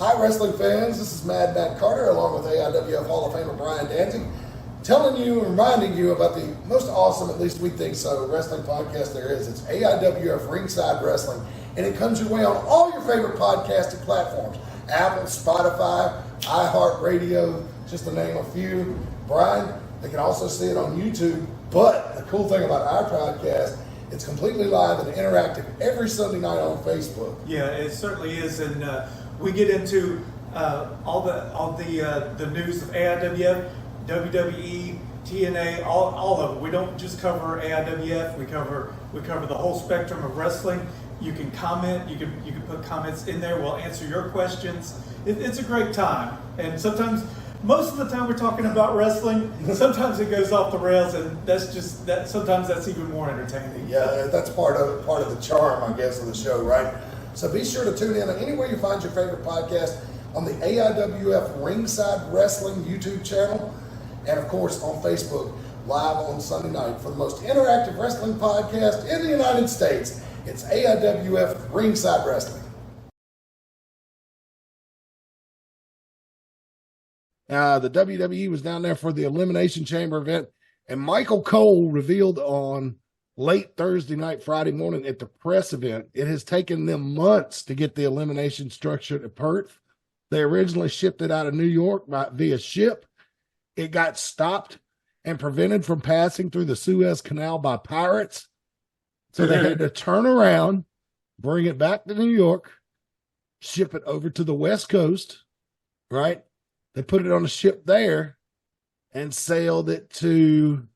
Hi, wrestling fans. This is Mad Matt Carter, along with AIWF Hall of Famer Brian Danzig, telling you and reminding you about the most awesome, at least we think so, wrestling podcast there is. It's AIWF Ringside Wrestling, and it comes your way on all your favorite podcasting platforms. Apple, Spotify, iHeartRadio, just to name a few. Brian, they can also see it on YouTube, but the cool thing about our podcast, it's completely live and interactive every Sunday night on Facebook. Yeah, it certainly is, and we get into all the news of AIWF, WWE, TNA, all of it. We don't just cover AIWF. We cover the whole spectrum of wrestling. You can comment. You can put comments in there. We'll answer your questions. It's a great time, and sometimes. Most of the time we're talking about wrestling. Sometimes it goes off the rails, and that's just that. Sometimes that's even more entertaining. Yeah, that's part of the charm, I guess, of the show, right? So be sure to tune in anywhere you find your favorite podcast on the AIWF Ringside Wrestling YouTube channel, and of course on Facebook live on Sunday night for the most interactive wrestling podcast in the United States. It's AIWF Ringside Wrestling. The WWE was down there for the Elimination Chamber event, and Michael Cole revealed on late Thursday night, Friday morning at the press event, it has taken them months to get the elimination structure to Perth. They originally shipped it out of New York via ship. It got stopped and prevented from passing through the Suez Canal by pirates. So they had to turn around, bring it back to New York, ship it over to the West Coast, right? They put it on a ship there and sailed it to,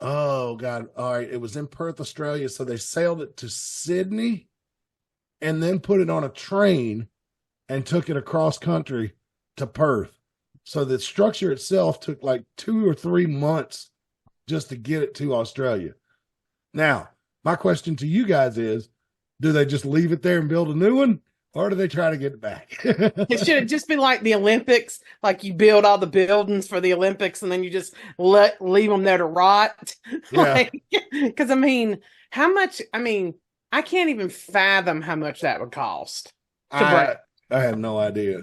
oh, God. All right. It was in Perth, Australia. So they sailed it to Sydney and then put it on a train and took it across country to Perth. So the structure itself took like 2 or 3 months just to get it to Australia. Now, my question to you guys is, do they just leave it there and build a new one? Or do they try to get it back? It should just be like the Olympics, like you build all the buildings for the Olympics and then you just leave them there to rot. Yeah. Because, how much, I can't even fathom how much that would cost. I have no idea.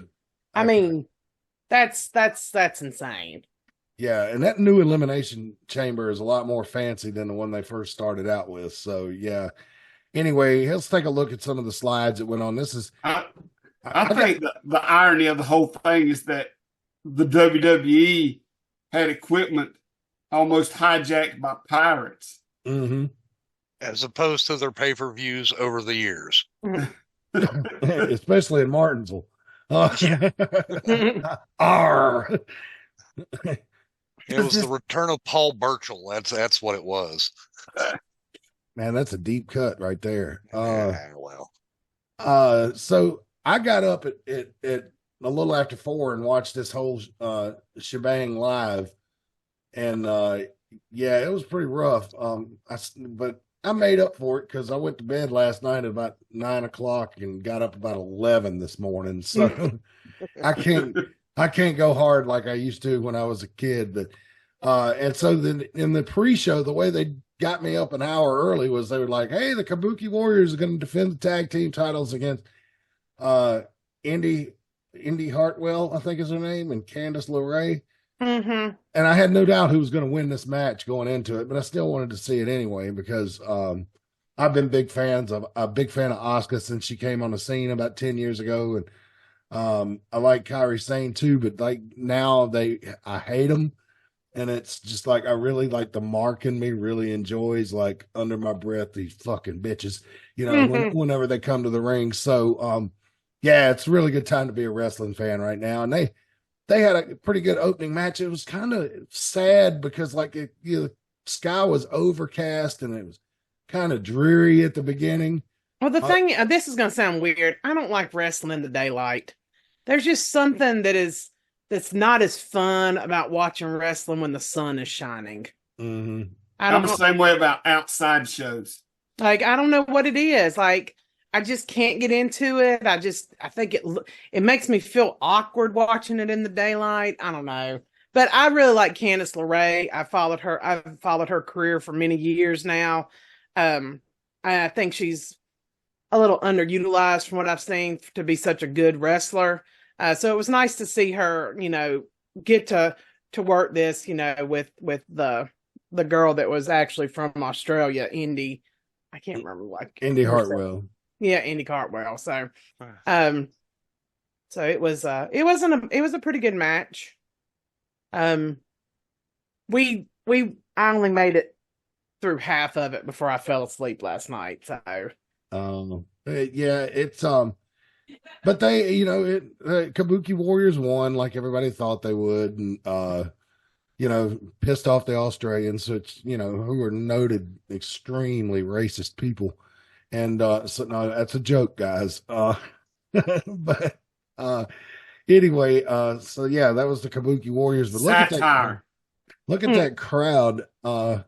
That's insane. Yeah, and that new Elimination Chamber is a lot more fancy than the one they first started out with. So, yeah. Anyway, let's take a look at some of the slides that went on. This is, I think the irony of the whole thing is that the WWE had equipment almost hijacked by pirates. Mm-hmm. As opposed to their pay-per-views over the years. Especially in Martinsville. Arr. It was the return of Paul Burchill. That's what it was. Man, that's a deep cut right there. Well. So I got up at a little after 4 and watched this whole shebang live, and yeah, it was pretty rough. But I made up for it because I went to bed last night at about 9 o'clock and got up about 11 this morning. So I can't go hard like I used to when I was a kid. But and so then in the pre-show, the way they got me up an hour early was they were like, hey, the Kabuki Warriors are going to defend the tag team titles against Indy Hartwell, I think is her name, and Candice LeRae. Mm-hmm. And I had no doubt who was going to win this match going into it, but I still wanted to see it anyway because I've been a big fan of Asuka since she came on the scene about 10 years ago. And I like Kairi Sane too, but like now I hate them. And it's just like, I really like the Mark in me really enjoys, like, under my breath, these fucking bitches, whenever they come to the ring. So, yeah, it's a really good time to be a wrestling fan right now. And they had a pretty good opening match. It was kind of sad because, like, the sky was overcast and it was kind of dreary at the beginning. Well, the thing, this is going to sound weird. I don't like wrestling in the daylight. There's just something that's not as fun about watching wrestling when the sun is shining. Mm-hmm. I'm the same way about outside shows. Like, I don't know what it is. Like, I just can't get into it. I think it makes me feel awkward watching it in the daylight. I don't know. But I really like Candice LeRae. I've followed her career for many years now. I think she's a little underutilized from what I've seen to be such a good wrestler. So it was nice to see her, get to work this, with the girl that was actually from Australia, Indy. I can't remember Indy Hartwell. Yeah, Indy Hartwell. So, so it was a pretty good match. I only made it through half of it before I fell asleep last night. So, yeah, it's but they, Kabuki Warriors won like everybody thought they would, and pissed off the Australians, which who are noted extremely racist people, and so no, that's a joke, guys. But anyway, so yeah, that was the Kabuki Warriors. But look at that crowd, or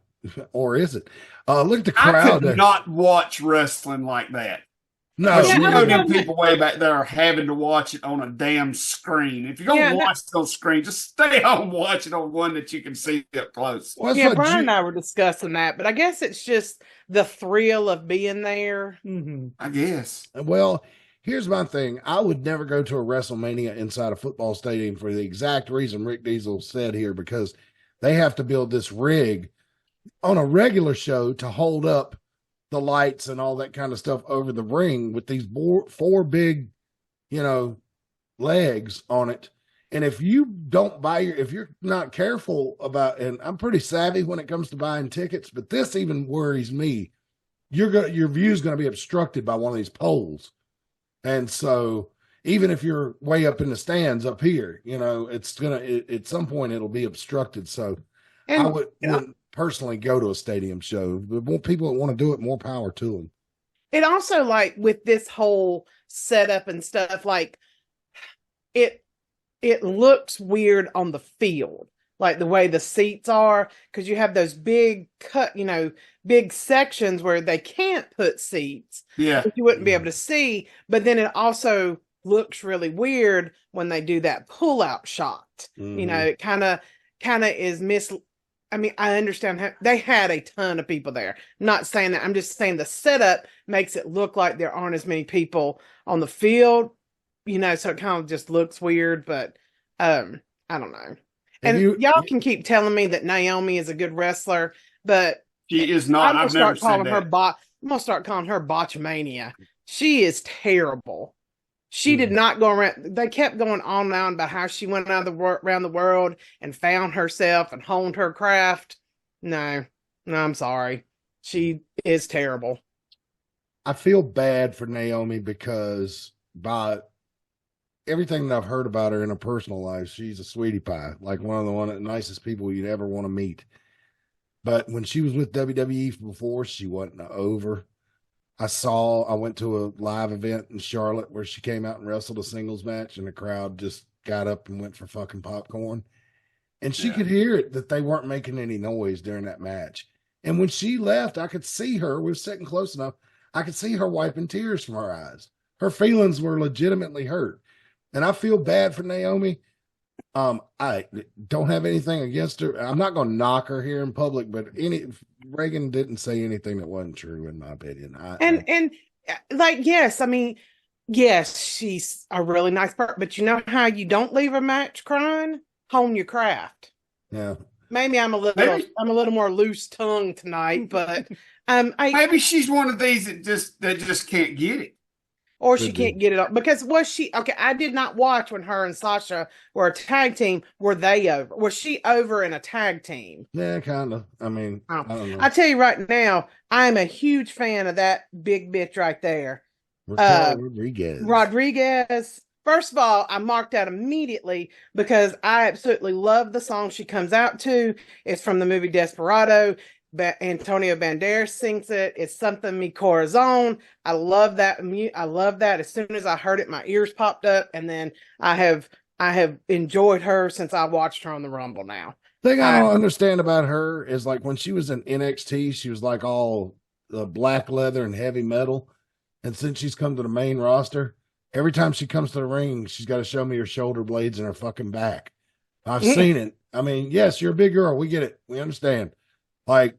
is it? Look at the crowd. I could not watch wrestling like that. No, you know them people way back there are having to watch it on a damn screen. If you're going to watch it on screen, just stay home, watch it on one that you can see up close. Well, yeah, Brian and I were discussing that, but I guess it's just the thrill of being there. Mm-hmm. I guess. Well, here's my thing. I would never go to a WrestleMania inside a football stadium for the exact reason Rick Diesel said here, because they have to build this rig on a regular show to hold up the lights and all that kind of stuff over the ring with these four big, legs on it. And if you don't if you're not careful about, and I'm pretty savvy when it comes to buying tickets, but this even worries me. Your view is going to be obstructed by one of these poles. And so even if you're way up in the stands up here, it's at some point it'll be obstructed. So I wouldn't personally go to a stadium show. The more people that want to do it, more power to them. It also, like, with this whole setup and stuff, like, it looks weird on the field, like the way the seats are, because you have those big big sections where they can't put seats. Yeah, you wouldn't be able to see. But then it also looks really weird when they do that pull-out shot. Mm-hmm. It kind of is I mean, I understand how they had a ton of people there. I'm not saying that. I'm just saying the setup makes it look like there aren't as many people on the field, so it kind of just looks weird, but I don't know. And y'all can keep telling me that Naomi is a good wrestler, but she is not. I'm going to start calling her Botchamania. She is terrible. She did not go around. They kept going on and on about how she went around the world and found herself and honed her craft. No, I'm sorry. She is terrible. I feel bad for Naomi because by everything that I've heard about her in her personal life, she's a sweetie pie, like one of the nicest people you'd ever want to meet. But when she was with WWE before, she wasn't over. I went to a live event in Charlotte where she came out and wrestled a singles match, and the crowd just got up and went for fucking popcorn. And she could hear it that they weren't making any noise during that match. And when she left, I could see her. We were sitting close enough. I could see her wiping tears from her eyes. Her feelings were legitimately hurt. And I feel bad for Naomi. I don't have anything against her. I'm not going to knock her here in public, but Reagan didn't say anything that wasn't true, in my opinion. Yes, she's a really nice person, but you know how you don't leave a match crying? Hone your craft. Yeah. Maybe I'm a little more loose tongued tonight, but maybe she's one of these that just can't get it. Or she can't get it up. Because I did not watch when her and Sasha were a tag team. Were they over? Was she over in a tag team? Yeah, kind of. I mean, I don't know. I tell you right now, I'm a huge fan of that big bitch right there. Rodriguez. First of all, I marked out immediately because I absolutely love the song she comes out to. It's from the movie Desperado. Antonio Banderas sings it. It's something Mi Corazon. I love that. I love that. As soon as I heard it, my ears popped up, and then I have enjoyed her since I watched her on the Rumble. Now, thing I don't understand about her is, like, when she was in NXT, she was like all the black leather and heavy metal, and since she's come to the main roster, every time she comes to the ring, she's got to show me her shoulder blades and her fucking back. I've seen it. I mean, yes, you're a big girl. We get it. We understand. Like,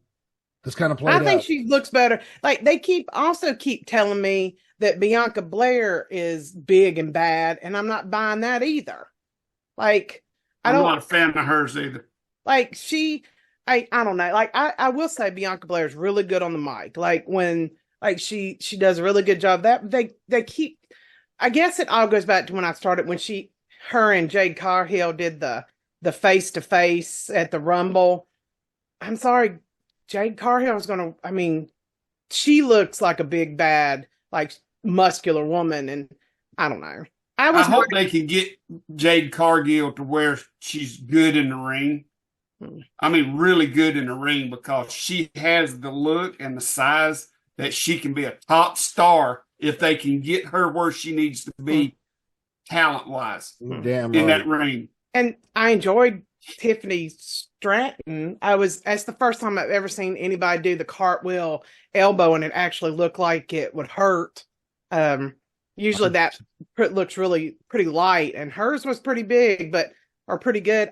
This kind of played I think out. she looks better. Like they keep telling me that Bianca Blair is big and bad, and I'm not buying that either. Like I'm not a fan of hers either. Like I don't know. Like I will say Bianca Blair is really good on the mic. Like when she does a really good job. That they keep. I guess it all goes back to when I started when her and Jade Cargill did the face to face at the Rumble. I'm sorry, Jade Cargill is gonna. I mean, she looks like a big bad, like muscular woman, and I don't know. I hope they can get Jade Cargill to where she's good in the ring. I mean, really good in the ring, because she has the look and the size that she can be a top star if they can get her where she needs to be talent-wise in that ring. And I enjoyed Tiffany Stratton. That's the first time I've ever seen anybody do the cartwheel elbow and it actually looked like it would hurt. Usually that looks really pretty light, and hers was pretty big, or pretty good.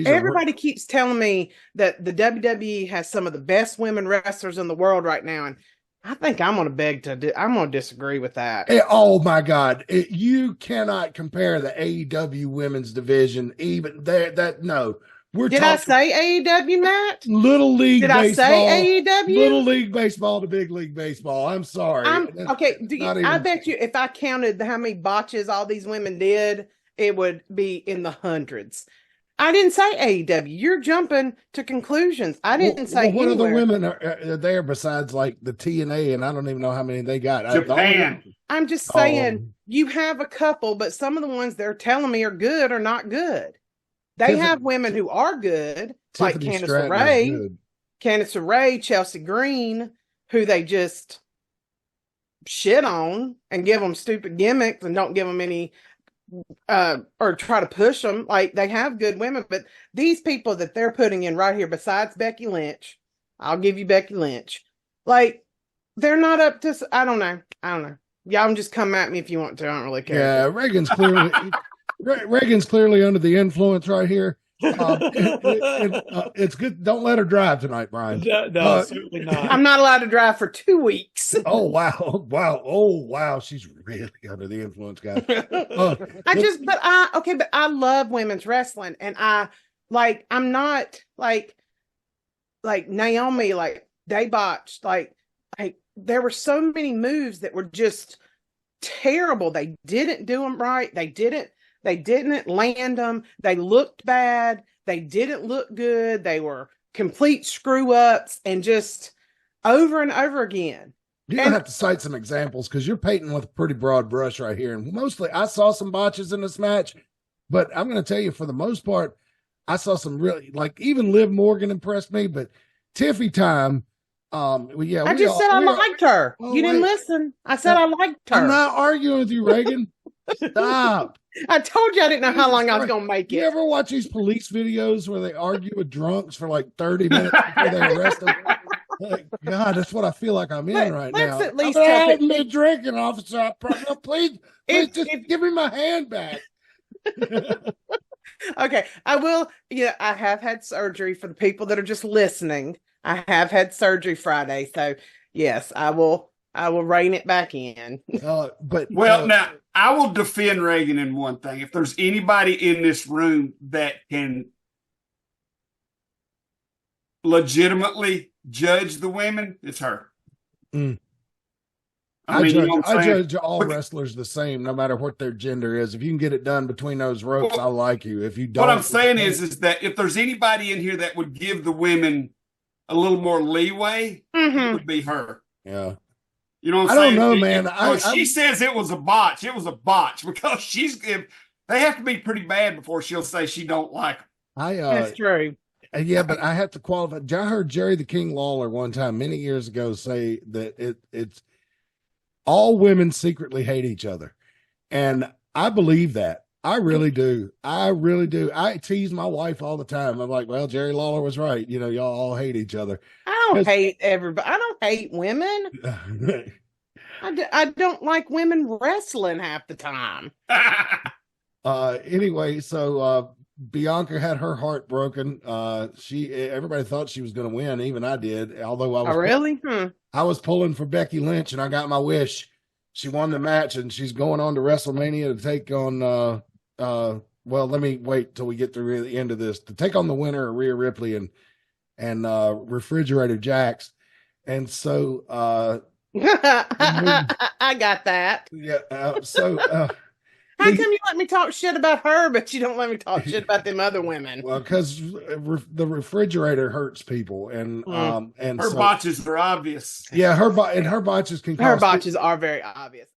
Everybody keeps telling me that the WWE has some of the best women wrestlers in the world right now, and I think I'm going to disagree with that. Oh my God. You cannot compare the AEW women's division even there. No. I say AEW, Matt? Little League Baseball. Did I say AEW? Little League Baseball to Big League Baseball. I'm sorry. Okay. I bet you if I counted how many botches all these women did, it would be in the hundreds. I didn't say AEW. You're jumping to conclusions. I didn't say what other women are there besides like the TNA, and I don't even know how many they got. Japan. I'm just saying you have a couple, but some of the ones they're telling me are good are not good. They have women who are good, like Candice LeRae, Chelsea Green, who they just shit on and give them stupid gimmicks and don't give them any or try to push them. Like they have good women, but these people that they're putting in right here, besides Becky Lynch, I'll give you Becky Lynch. Like they're not up to. I don't know. Y'all just come at me if you want to. I don't really care. Yeah, Reagan's clearly under the influence right here. It's good. Don't let her drive tonight, Brian. No, certainly not. I'm not allowed to drive for 2 weeks. Oh wow! She's really under the influence, guys. But I love women's wrestling, and I'm not like Naomi. Like they botched. Like there were so many moves that were just terrible. They didn't do them right. They didn't land them. They looked bad. They didn't look good. They were complete screw ups, and just over and over again. You're going to have to cite some examples, because you're painting with a pretty broad brush right here. And mostly I saw some botches in this match, but I'm going to tell you, for the most part, I saw some really, like, even Liv Morgan impressed me, but Tiffy time. I said I liked her. You didn't listen. I said I liked her. I'm not arguing with you, Reagan. Stop. I told you I didn't know how long I was going to make it. You ever watch these police videos where they argue with drunks for like 30 minutes before they arrest them? Like, God, that's what I feel like I'm in right now. At least I haven't been drinking, officer. Please just give me my hand back. Okay, I will. Yeah, I have had surgery. For the people that are just listening, I have had surgery Friday, so yes, I will rein it back in. Now I will defend Reagan in one thing. If there's anybody in this room that can legitimately judge the women, it's her. I judge all wrestlers the same, no matter what their gender is. If you can get it done between those ropes, I like you. If you don't, what I'm saying is that if there's anybody in here that would give the women a little more leeway, it would be her. Yeah. You know what I'm saying? I don't know, man. She says it was a botch. It was a botch, because they have to be pretty bad before she'll say she don't like them. That's true. Yeah, but I have to qualify. I heard Jerry the King Lawler one time many years ago say that it's all women secretly hate each other. And I believe that. I really do. I tease my wife all the time. I'm like, well, Jerry Lawler was right. You know, y'all all hate each other. I don't hate everybody. I don't hate women. I don't like women wrestling half the time. Anyway, so Bianca had her heart broken. Everybody thought she was going to win, even I did. Although I was really? I was pulling for Becky Lynch, and I got my wish. She won the match, and she's going on to WrestleMania to take on. Well, let me wait till we get through the end of this to take on the winner, Rhea Ripley and Refrigerator Jax, and so I got that. yeah. How come you let me talk shit about her, but you don't let me talk shit about them other women? Well, because the refrigerator hurts people, and her botches are obvious. Yeah, her botches can. Her botches are very obvious.